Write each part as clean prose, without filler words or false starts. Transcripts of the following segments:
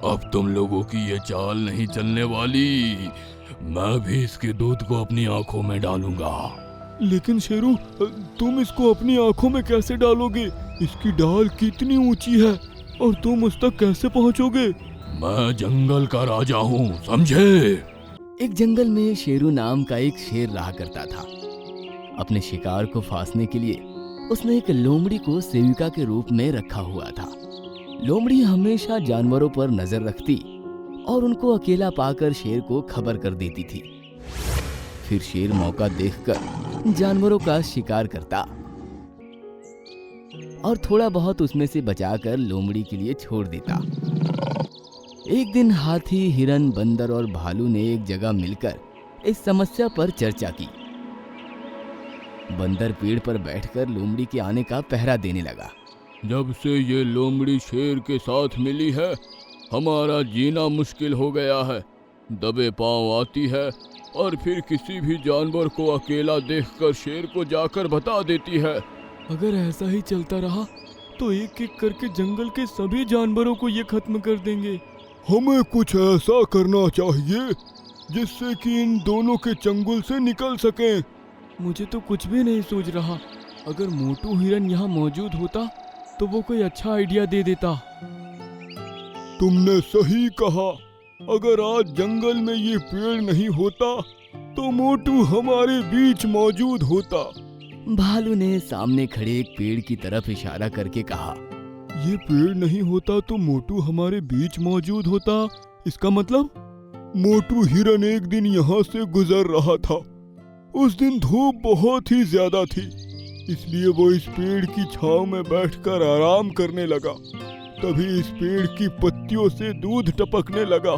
अब तुम लोगों की ये चाल नहीं चलने वाली। मैं भी इसके दूध को अपनी आंखों में डालूंगा। लेकिन शेरू, तुम इसको अपनी आंखों में कैसे डालोगे? इसकी डाल कितनी ऊंची है और तुम उस तक कैसे पहुंचोगे? मैं जंगल का राजा हूँ, समझे? एक जंगल में शेरू नाम का एक शेर रहा करता था। अपने शिकार को फांसने के लिए उसने एक लोमड़ी को सेविका के रूप में रखा हुआ था। लोमड़ी हमेशा जानवरों पर नजर रखती और उनको अकेला पाकर शेर को खबर कर देती थी। फिर शेर मौका देखकर जानवरों का शिकार करता और थोड़ा बहुत उसमें से बचाकर लोमड़ी के लिए छोड़ देता। एक दिन हाथी, हिरन, बंदर और भालू ने एक जगह मिलकर इस समस्या पर चर्चा की। बंदर पेड़ पर बैठकर लोमड़ी के आने का पहरा देने लगा। जब से ये लोमड़ी शेर के साथ मिली है, हमारा जीना मुश्किल हो गया है। दबे पांव आती है और फिर किसी भी जानवर को अकेला देखकर शेर को जाकर बता देती है। अगर ऐसा ही चलता रहा तो एक एक करके जंगल के सभी जानवरों को ये खत्म कर देंगे। हमें कुछ ऐसा करना चाहिए जिससे कि इन दोनों के चंगुल से निकल सकें। मुझे तो कुछ भी नहीं सूझ रहा। अगर मोटू हिरन यहाँ मौजूद होता तो वो कोई अच्छा आइडिया दे देता। तुमने सही कहा। अगर आज जंगल में ये पेड़ नहीं होता तो मोटू हमारे बीच मौजूद होता। भालू ने सामने खड़े एक पेड़ की तरफ इशारा करके कहा, ये पेड़ नहीं होता तो मोटू हमारे बीच मौजूद होता। इसका मतलब मोटू हिरन एक दिन यहाँ से गुजर रहा था। उस दिन धूप बहुत ही ज्यादा थी, इसलिए वो इस पेड़ की छांव में बैठकर आराम करने लगा। तभी इस पेड़ की पत्तियों से दूध टपकने लगा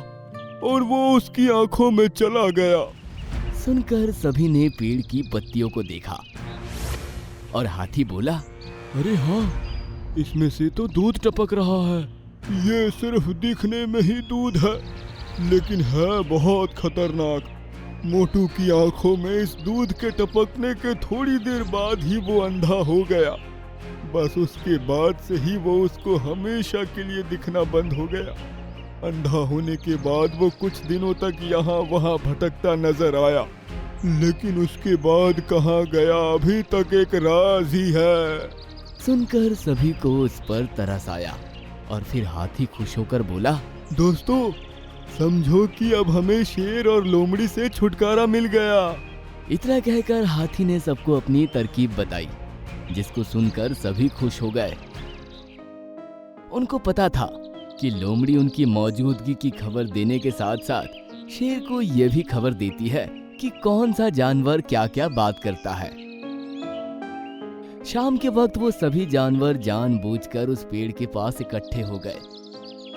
और वो उसकी आंखों में चला गया। सुनकर सभी ने पेड़ की पत्तियों को देखा और हाथी बोला, अरे हाँ, इसमें से तो दूध टपक रहा है। ये सिर्फ दिखने में ही दूध है, लेकिन है बहुत खतरनाक। मोटू की आंखों में इस दूध के टपकने के थोड़ी देर बाद ही वो अंधा हो गया। बस उसके बाद से ही वो उसको हमेशा के लिए दिखना बंद हो गया। अंधा होने के बाद वो कुछ दिनों तक यहाँ वहाँ भटकता नजर आया, लेकिन उसके बाद कहाँ गया अभी तक एक राज ही है। सुनकर सभी को उस पर तरस आया और फिर हाथी खुश होकर बोला, दोस्तों, समझो कि अब हमें शेर और लोमड़ी से छुटकारा मिल गया। इतना कहकर हाथी ने सबको अपनी तरकीब बताई, जिसको सुनकर सभी खुश हो गए। उनको पता था कि लोमड़ी उनकी मौजूदगी की खबर देने के साथ साथ शेर को यह भी खबर देती है कि कौन सा जानवर क्या क्या बात करता है। शाम के वक्त वो सभी जानवर जानबूझकर उस पेड़ के पास इकट्ठे हो गए।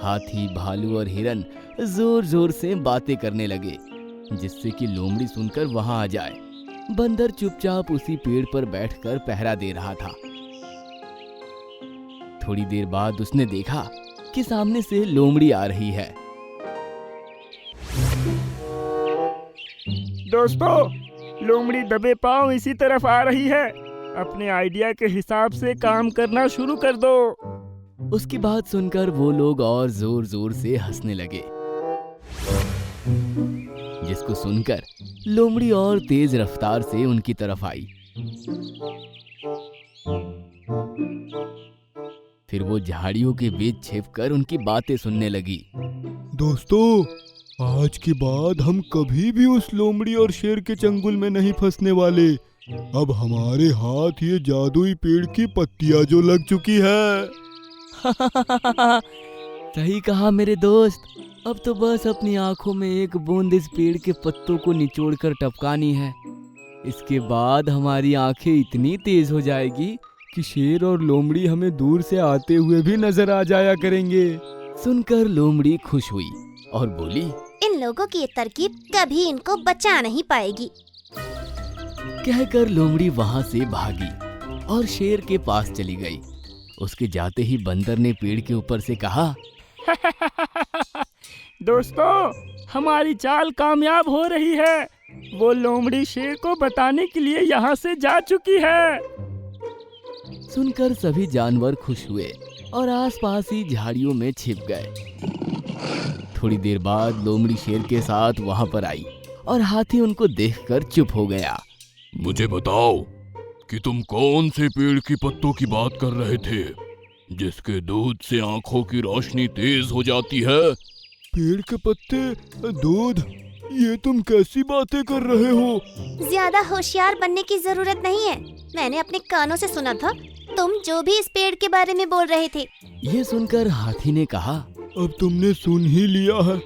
हाथी, भालू और हिरन जोर जोर से बातें करने लगे, जिससे कि लोमड़ी सुनकर वहां आ जाए। बंदर चुपचाप उसी पेड़ पर बैठकर पहरा दे रहा था। थोड़ी देर बाद उसने देखा कि सामने से लोमड़ी आ रही है। दोस्तों, लोमड़ी दबे पांव इसी तरफ आ रही है। अपने आइडिया के हिसाब से काम करना शुरू कर दो। उसकी बात सुनकर वो लोग और जोर जोर से हंसने लगे, जिसको सुनकर लोमड़ी और तेज रफ्तार से उनकी तरफ आई। फिर वो झाड़ियों के बीच छिपकर उनकी बातें सुनने लगी। दोस्तों, आज के बाद हम कभी भी उस लोमड़ी और शेर के चंगुल में नहीं फंसने वाले। अब हमारे हाथ ये जादुई पेड़ की पत्तियां जो लग चुकी है। सही कहा मेरे दोस्त। अब तो बस अपनी आंखों में एक बूंद इस पेड़ के पत्तों को निचोड़कर टपकानी है। इसके बाद हमारी आंखें इतनी तेज हो जाएगी कि शेर और लोमड़ी हमें दूर से आते हुए भी नजर आ जाया करेंगे। सुनकर लोमड़ी खुश हुई और बोली, इन लोगों की ये तरकीब कभी इनको बचा नहीं पाएगी। कहकर लोमड़ी वहां से भागी और शेर के पास चली गई। उसके जाते ही बंदर ने पेड़ के ऊपर से कहा, दोस्तों, हमारी चाल कामयाब हो रही है। वो लोमड़ी शेर को बताने के लिए यहाँ से जा चुकी है। सुनकर सभी जानवर खुश हुए और आसपास ही झाड़ियों में छिप गए। थोड़ी देर बाद लोमड़ी शेर के साथ वहां पर आई और हाथी उनको देखकर चुप हो गया। मुझे बताओ कि तुम कौन से पेड़ की पत्तों की बात कर रहे थे जिसके दूध से आंखों की रोशनी तेज हो जाती है? पेड़ के पत्ते, दूध, ये तुम कैसी बातें कर रहे हो? ज्यादा होशियार बनने की जरूरत नहीं है। मैंने अपने कानों से सुना था तुम जो भी इस पेड़ के बारे में बोल रहे थे। ये सुनकर हाथी ने कहा, अब तुमने सुन ही लिया है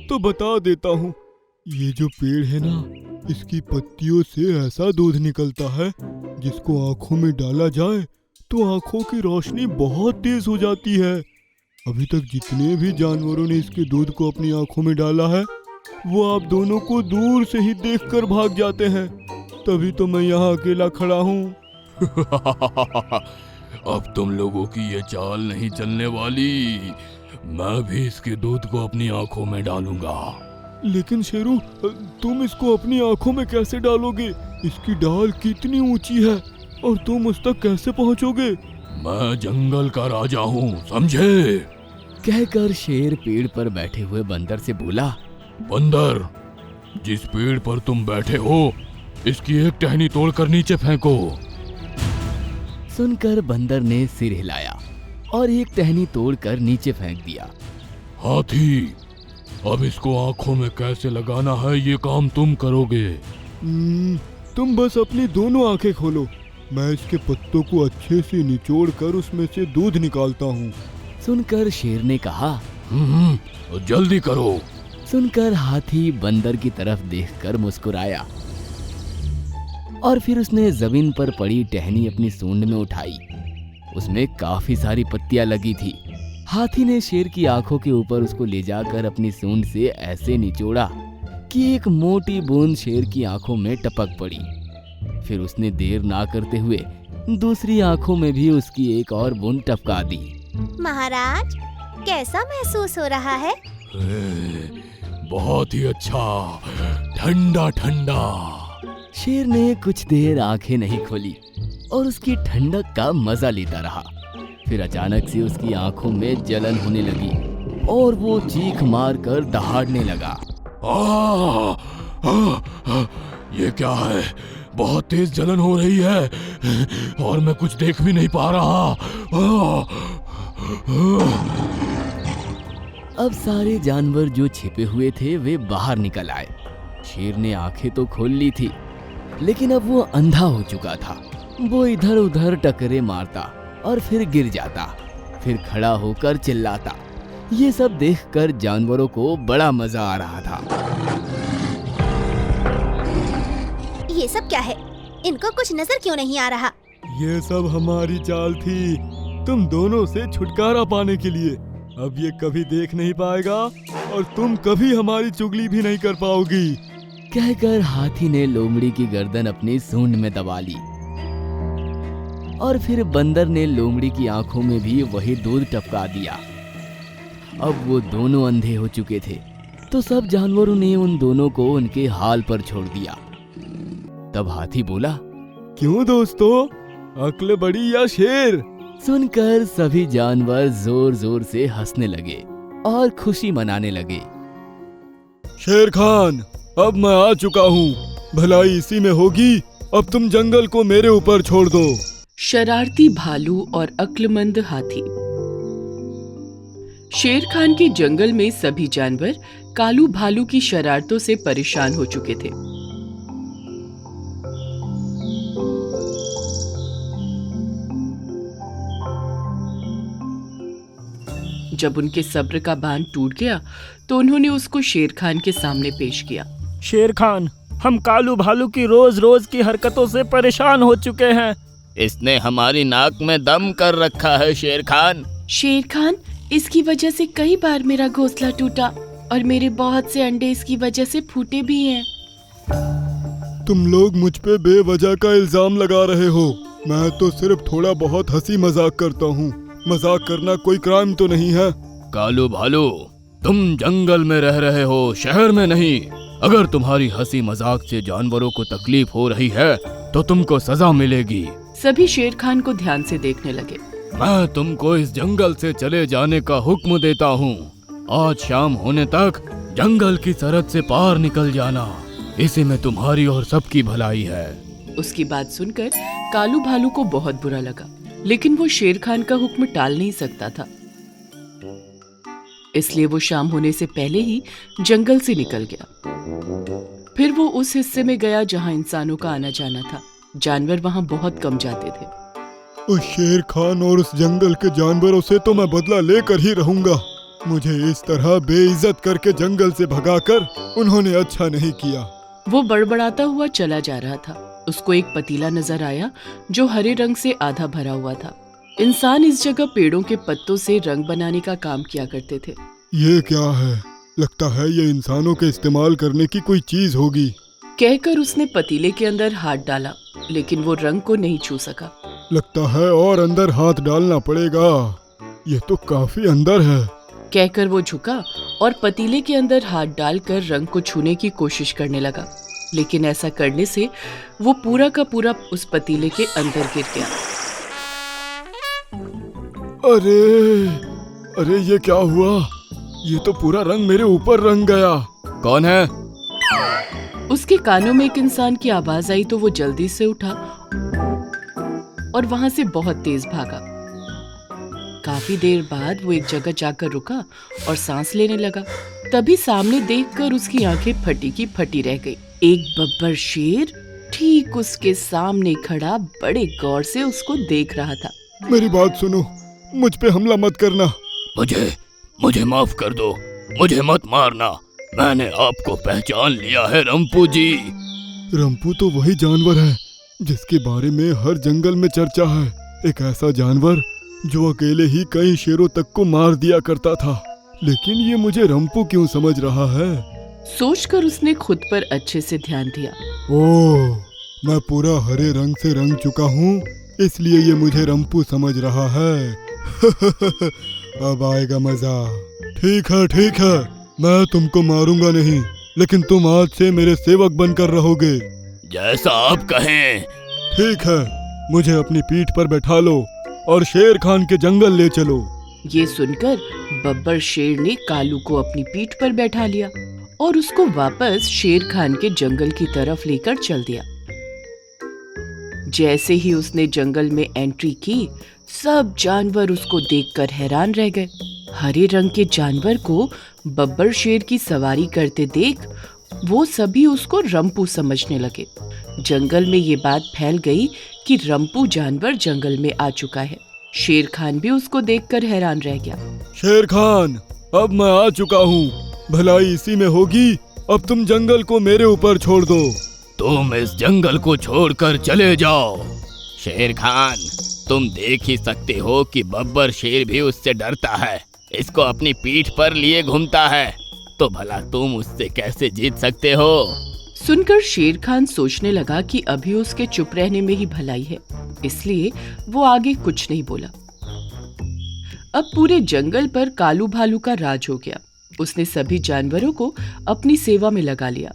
तो बता देता हूँ। ये जो पेड़ है ना, इसकी पत्तियों से ऐसा दूध निकलता है जिसको आँखों में डाला जाए तो आँखों की रोशनी बहुत तेज हो जाती है। अभी तक जितने भी जानवरों ने इसके दूध को अपनी आँखों में डाला है वो आप दोनों को दूर से ही देखकर भाग जाते हैं। तभी तो मैं यहाँ अकेला खड़ा हूँ। अब तुम लोगों की ये चाल नहीं चलने वाली। मैं भी इसके दूध को अपनी आंखों में डालूंगा। लेकिन शेरू, तुम इसको अपनी आंखों में कैसे डालोगे? इसकी डाल कितनी ऊंची है और तुम उस तक कैसे पहुंचोगे? मैं जंगल का राजा हूँ, समझे? कहकर शेर पेड़ पर बैठे हुए बंदर से बोला, बंदर, जिस पेड़ पर तुम बैठे हो इसकी एक टहनी तोड़कर नीचे फेंको। सुनकर बंदर ने सिर हिलाया और एक टहनी तोड़कर नीचे फेंक दिया। हाथी, अब इसको आंखों में कैसे लगाना है ये काम तुम करोगे। तुम बस अपनी दोनों आंखें खोलो, मैं इसके पत्तों को अच्छे से निचोड़ कर उसमें से दूध निकालता हूँ। सुनकर शेर ने कहा, जल्दी करो। सुनकर हाथी बंदर की तरफ देखकर मुस्कुराया और फिर उसने जमीन पर पड़ी टहनी अपनी सूंड में उठाई। उसमें काफी सारी पत्तियां लगी थी। हाथी ने शेर की आंखों के ऊपर उसको ले जाकर अपनी सूंड से ऐसे निचोड़ा कि एक मोटी बूंद शेर की आंखों में टपक पड़ी। फिर उसने देर ना करते हुए दूसरी आंखों में भी उसकी एक और बूंद टपका दी। महाराज, कैसा महसूस हो रहा है? बहुत ही अच्छा, ठंडा ठंडा। शेर ने कुछ देर आंखें नहीं खोली और उसकी ठंडक का मजा लेता रहा। फिर अचानक से उसकी आंखों में जलन होने लगी और वो चीख मारकर दहाड़ने लगा। ये क्या है? बहुत तेज जलन हो रही है और मैं कुछ देख भी नहीं पा रहा। अब सारे जानवर जो छिपे हुए थे वे बाहर निकल आए। शेर ने आंखें तो खोल ली थी लेकिन अब वो अंधा हो चुका था। वो इधर उधर टकरे मारता और फिर गिर जाता, फिर खड़ा होकर चिल्लाता। ये सब देखकर जानवरों को बड़ा मजा आ रहा था। ये सब क्या है? इनको कुछ नजर क्यों नहीं आ रहा? ये सब हमारी चाल थी, तुम दोनों से छुटकारा पाने के लिए। अब ये कभी देख नहीं पाएगा और तुम कभी हमारी चुगली भी नहीं कर पाओगी। कहकर हाथी ने लोमड़ी की गर्दन अपनी सूंड में दबा ली और फिर बंदर ने लोमड़ी की आंखों में भी वही दूध टपका दिया। अब वो दोनों अंधे हो चुके थे तो सब जानवरों ने उन दोनों को उनके हाल पर छोड़ दिया। तब हाथी बोला, क्यों दोस्तों, अक्ल बड़ी या शेर? सुनकर सभी जानवर जोर जोर से हंसने लगे और खुशी मनाने लगे। शेर खान, अब मैं आ चुका हूँ, भलाई इसी में होगी। अब तुम जंगल को मेरे ऊपर छोड़ दो। शरारती भालू और अक्लमंद हाथी। शेर खान के जंगल में सभी जानवर कालू भालू की शरारतों से परेशान हो चुके थे। जब उनके सब्र का बांध टूट गया तो उन्होंने उसको शेर खान के सामने पेश किया। शेर खान, हम कालू भालू की रोज रोज की हरकतों से परेशान हो चुके हैं। इसने हमारी नाक में दम कर रखा है शेर खान। शेर खान, इसकी वजह से कई बार मेरा घोंसला टूटा और मेरे बहुत से अंडे इसकी वजह से फूटे भी हैं। तुम लोग मुझ पे बेवजह का इल्जाम लगा रहे हो। मैं तो सिर्फ थोड़ा बहुत हंसी मजाक करता हूँ। मजाक करना कोई क्राइम तो नहीं है। कालू भालू, तुम जंगल में रह रहे हो, शहर में नहीं। अगर तुम्हारी हंसी मजाक से जानवरों को तकलीफ हो रही है तो तुमको सजा मिलेगी। सभी शेर खान को ध्यान से देखने लगे। मैं तुमको इस जंगल से चले जाने का हुक्म देता हूँ। आज शाम होने तक जंगल की सरहद से पार निकल जाना। इसी में तुम्हारी और सबकी भलाई है। उसकी बात सुनकर कालू भालू को बहुत बुरा लगा, लेकिन वो शेर खान का हुक्म टाल नहीं सकता था। इसलिए वो शाम होने से पहले ही जंगल से निकल गया। फिर वो उस हिस्से में गया जहाँ इंसानों का आना जाना था। जानवर वहाँ बहुत कम जाते थे। उस शेर खान और उस जंगल के जानवरों से तो मैं बदला लेकर ही रहूंगा। मुझे इस तरह बेइज्जत करके जंगल से भगाकर उन्होंने अच्छा नहीं किया। वो बड़बड़ाता हुआ चला जा रहा था। उसको एक पतीला नजर आया जो हरे रंग से आधा भरा हुआ था। इंसान इस जगह पेड़ों के पत्तों से रंग बनाने का काम किया करते थे। ये क्या है? लगता है ये इंसानों के इस्तेमाल करने की कोई चीज होगी। कहकर उसने पतीले के अंदर हाथ डाला, लेकिन वो रंग को नहीं छू सका। लगता है और अंदर हाथ डालना पड़ेगा। ये तो काफी अंदर है। कहकर वो झुका और पतीले के अंदर हाथ डालकर रंग को छूने की कोशिश करने लगा, लेकिन ऐसा करने से वो पूरा का पूरा उस पतीले के अंदर गिर गया। अरे ये क्या हुआ? ये तो पूरा रंग मेरे ऊपर रंग गया। कौन है? उसके कानों में एक इंसान की आवाज आई तो वो जल्दी से उठा और वहां से बहुत तेज भागा। काफी देर बाद वो एक जगह जाकर रुका और सांस लेने लगा। तभी सामने देखकर उसकी आंखें फटी की फटी रह गई। एक बब्बर शेर ठीक उसके सामने खड़ा बड़े गौर से उसको देख रहा था। मेरी बात सुनो, मुझ पे हमला मत करना। मुझे माफ कर दो। मुझे मत मारना। मैंने आपको पहचान लिया है रंपू जी। रंपू तो वही जानवर है जिसके बारे में हर जंगल में चर्चा है। एक ऐसा जानवर जो अकेले ही कई शेरों तक को मार दिया करता था। लेकिन ये मुझे रंपू क्यों समझ रहा है? सोचकर उसने खुद पर अच्छे से ध्यान दिया। ओह, मैं पूरा हरे रंग से रंग चुका हूँ, इसलिए ये मुझे रंपू समझ रहा है। अब आएगा मजा। ठीक है, मैं तुमको मारूंगा नहीं, लेकिन तुम आज से मेरे सेवक बनकर रहोगे। जैसा आप कहें। ठीक है, मुझे अपनी पीठ पर बैठा लो और शेर खान के जंगल ले चलो। ये सुनकर बब्बर शेर ने कालू को अपनी पीठ पर बैठा लिया और उसको वापस शेर खान के जंगल की तरफ लेकर चल दिया। जैसे ही उसने जंगल में एंट्री की, सब जानवर उसको देखकर हैरान रह गए। हरे रंग के जानवर को बब्बर शेर की सवारी करते देख वो सभी उसको रंपू समझने लगे। जंगल में ये बात फैल गई कि रंपू जानवर जंगल में आ चुका है। शेर खान भी उसको देखकर हैरान रह गया। शेर खान, अब मैं आ चुका हूँ। भलाई इसी में होगी। अब तुम जंगल को मेरे ऊपर छोड़ दो। तुम इस जंगल को छोड़कर चले जाओ। शेर खान, तुम देख ही सकते हो कि बब्बर शेर भी उससे डरता है। इसको अपनी पीठ पर लिए घूमता है, तो भला तुम उससे कैसे जीत सकते हो? सुनकर शेर खान सोचने लगा कि अभी उसके चुप रहने में ही भलाई है, इसलिए वो आगे कुछ नहीं बोला। अब पूरे जंगल पर कालू भालू का राज हो गया। उसने सभी जानवरों को अपनी सेवा में लगा लिया।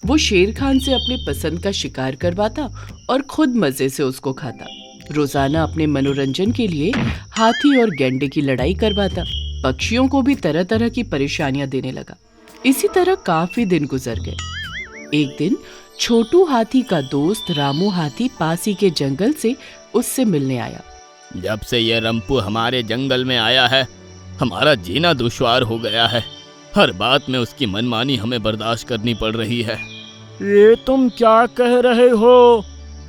वो शेर खान से अपने पसंद का शिकार करवाता और खुद मजे से उसको खाता। रोजाना अपने मनोरंजन के लिए हाथी और गैंडे की लड़ाई करवाता। पक्षियों को भी तरह तरह की परेशानियां देने लगा। इसी तरह काफी दिन गुजर गए। एक दिन छोटू हाथी का दोस्त रामू हाथी पास ही के जंगल से उससे मिलने आया। जब से ये रंपू हमारे जंगल में आया है, हमारा जीना दुश्वार हो गया है। हर बात में उसकी मनमानी हमें बर्दाश्त करनी पड़ रही है। ये तुम क्या कह रहे हो?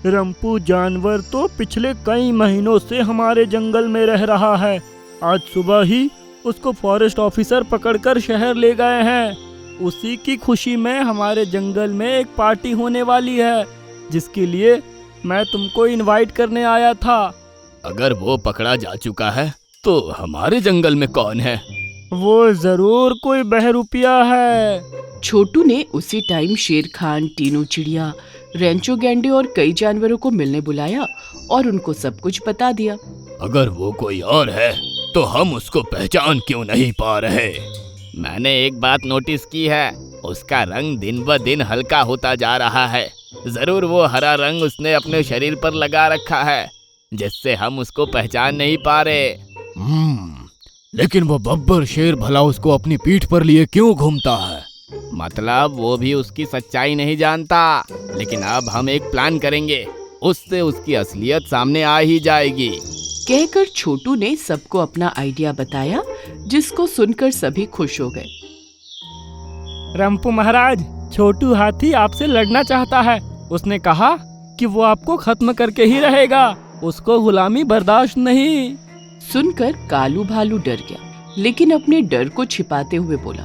रंपू जानवर तो पिछले कई महीनों से हमारे जंगल में रह रहा है। आज सुबह ही उसको फॉरेस्ट ऑफिसर पकड़कर शहर ले गए हैं। उसी की खुशी में हमारे जंगल में एक पार्टी होने वाली है, जिसके लिए मैं तुमको इनवाइट करने आया था। अगर वो पकड़ा जा चुका है तो हमारे जंगल में कौन है? वो जरूर कोई बहरूपिया है। छोटू ने उसी टाइम शेर खान, टीनू चिड़िया, रेंचो गैंडे और कई जानवरों को मिलने बुलाया और उनको सब कुछ बता दिया। अगर वो कोई और है तो हम उसको पहचान क्यों नहीं पा रहे? मैंने एक बात नोटिस की है, उसका रंग दिन ब दिन हल्का होता जा रहा है। जरूर वो हरा रंग उसने अपने शरीर पर लगा रखा है। जिससे हम उसको पहचान नहीं पा रहे। लेकिन वो बब्बर शेर भला उसको अपनी पीठ पर लिए क्यों घूमता है? मतलब वो भी उसकी सच्चाई नहीं जानता, लेकिन अब हम एक प्लान करेंगे, उससे उसकी असलियत सामने आ ही जाएगी। कहकर छोटू ने सबको अपना आइडिया बताया, जिसको सुनकर सभी खुश हो गए। रंपू महाराज, छोटू हाथी आपसे लड़ना चाहता है। उसने कहा कि वो आपको खत्म करके ही रहेगा, उसको गुलामी बर्दाश्त नहीं। सुनकर कालू भालू डर गया, लेकिन अपने डर को छिपाते हुए बोला,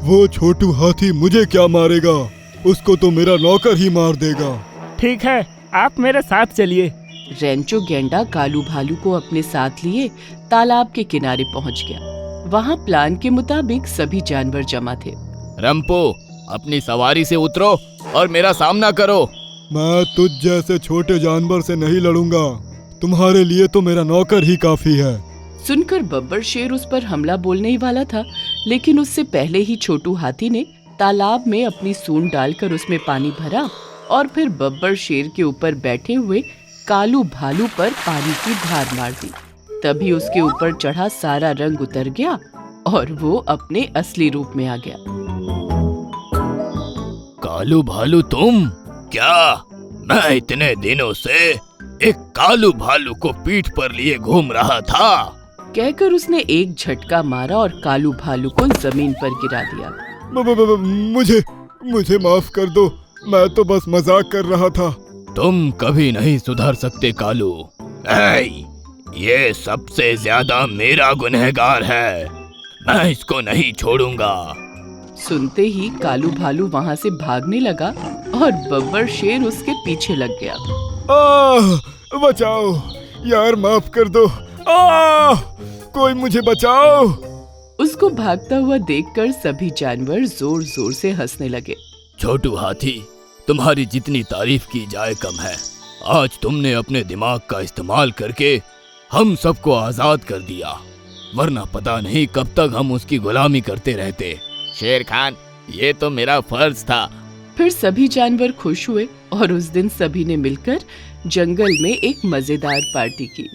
वो छोटू हाथी मुझे क्या मारेगा, उसको तो मेरा नौकर ही मार देगा। ठीक है, आप मेरे साथ चलिए। रेंचो गेंडा कालू भालू को अपने साथ लिए तालाब के किनारे पहुंच गया। वहां प्लान के मुताबिक सभी जानवर जमा थे। रंपो, अपनी सवारी से उतरो और मेरा सामना करो। मैं तुझ जैसे छोटे जानवर से नहीं लड़ूंगा, तुम्हारे लिए तो मेरा नौकर ही काफी है। सुनकर बब्बर शेर उस पर हमला बोलने ही वाला था, लेकिन उससे पहले ही छोटू हाथी ने तालाब में अपनी सूंड डालकर उसमें पानी भरा और फिर बब्बर शेर के ऊपर बैठे हुए कालू भालू पर पानी की धार मार दी। तभी उसके ऊपर चढ़ा सारा रंग उतर गया और वो अपने असली रूप में आ गया। कालू भालू तुम? क्या मैं इतने दिनों से एक कालू भालू को पीठ पर लिए घूम रहा था? कहकर उसने एक झटका मारा और कालू भालू को जमीन पर गिरा दिया। मुझे माफ कर दो, मैं तो बस मजाक कर रहा था। तुम कभी नहीं सुधर सकते कालू। ये सबसे ज्यादा मेरा गुनहगार है, मैं इसको नहीं छोड़ूंगा। सुनते ही कालू भालू वहां से भागने लगा और बब्बर शेर उसके पीछे लग गया। बचाओ यार, माफ कर दो, कोई मुझे बचाओ। उसको भागता हुआ देखकर सभी जानवर जोर जोर से हंसने लगे। छोटू हाथी, तुम्हारी जितनी तारीफ की जाए कम है। आज तुमने अपने दिमाग का इस्तेमाल करके हम सबको आजाद कर दिया, वरना पता नहीं कब तक हम उसकी गुलामी करते रहते। शेर खान, ये तो मेरा फर्ज था। फिर सभी जानवर खुश हुए और उस दिन सभी ने मिलकर जंगल में एक मजेदार पार्टी की।